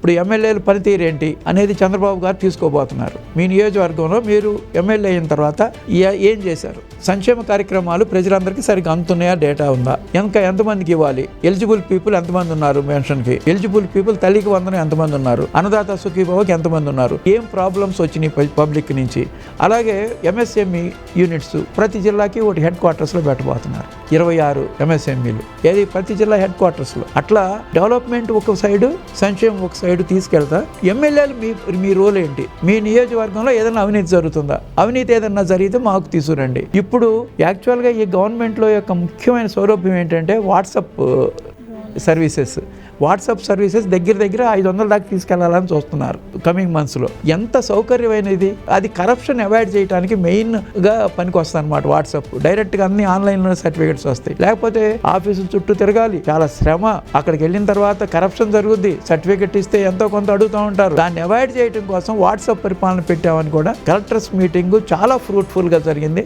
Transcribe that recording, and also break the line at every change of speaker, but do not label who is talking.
ఇప్పుడు ఎమ్మెల్యేల పనితీరు ఏంటి అనేది చంద్రబాబు గారు తీసుకోబోతున్నారు. మీ నియోజకవర్గంలో మీరు ఎమ్మెల్యే అయిన తర్వాత ఏం చేశారు, సంక్షేమ కార్యక్రమాలు ప్రజలందరికీ సరిగ్గా అందుతున్నాయా, డేటా ఉందా, ఇంకా ఎంతమందికి ఇవ్వాలి, ఎలిజిబుల్ పీపుల్ ఎంతమంది ఉన్నారు, పెన్షన్కి ఎలిజిబుల్ పీపుల్, తల్లికి వందనం ఎంతమంది ఉన్నారు, అన్నదాత సుఖీభవకి ఎంతమంది ఉన్నారు, ఏం ప్రాబ్లమ్స్ వచ్చినాయి పబ్లిక్ నుంచి. అలాగే ఎంఎస్ఎంఈ యూనిట్స్ ప్రతి జిల్లాకి ఒకటి హెడ్ క్వార్టర్స్లో పెట్టబోతున్నారు. 26 ఎంఎస్ఎంఈలు, ఏది ప్రతి జిల్లా హెడ్ క్వార్టర్స్లో. అట్లా డెవలప్మెంట్ ఒక సైడు, సంక్షేమం ఒక సైడు తీసుకెళ్తా. ఎమ్మెల్యేలు మీ రోల్ ఏంటి, మీ నియోజకవర్గంలో ఏదైనా అవినీతి జరుగుతుందా, అవినీతి ఏదన్నా జరిగితే మాకు తీసుకురండి. ఇప్పుడు యాక్చువల్గా ఈ గవర్నమెంట్లో యొక్క ముఖ్యమైన సౌలభ్యం ఏంటంటే వాట్సాప్ సర్వీసెస్ దగ్గర 500 దాకా తీసుకెళ్లాలని చూస్తున్నారు కమింగ్ మంత్స్లో. ఎంత సౌకర్యమైనది, అది కరప్షన్ అవాయిడ్ చేయడానికి మెయిన్గా పనికి వస్తుంది అనమాట. వాట్సాప్ డైరెక్ట్గా అన్ని ఆన్లైన్లో సర్టిఫికేట్స్ వస్తాయి. లేకపోతే ఆఫీసుల చుట్టూ తిరగాలి, చాలా శ్రమ. అక్కడికి వెళ్ళిన తర్వాత కరప్షన్ జరుగుద్ది, సర్టిఫికేట్ ఇస్తే ఎంతో కొంత అడుగుతూ ఉంటారు. దాన్ని అవాయిడ్ చేయడం కోసం వాట్సాప్ పరిపాలన పెట్టామని కూడా కలెక్టర్స్ మీటింగ్ చాలా ఫ్రూట్ఫుల్గా జరిగింది.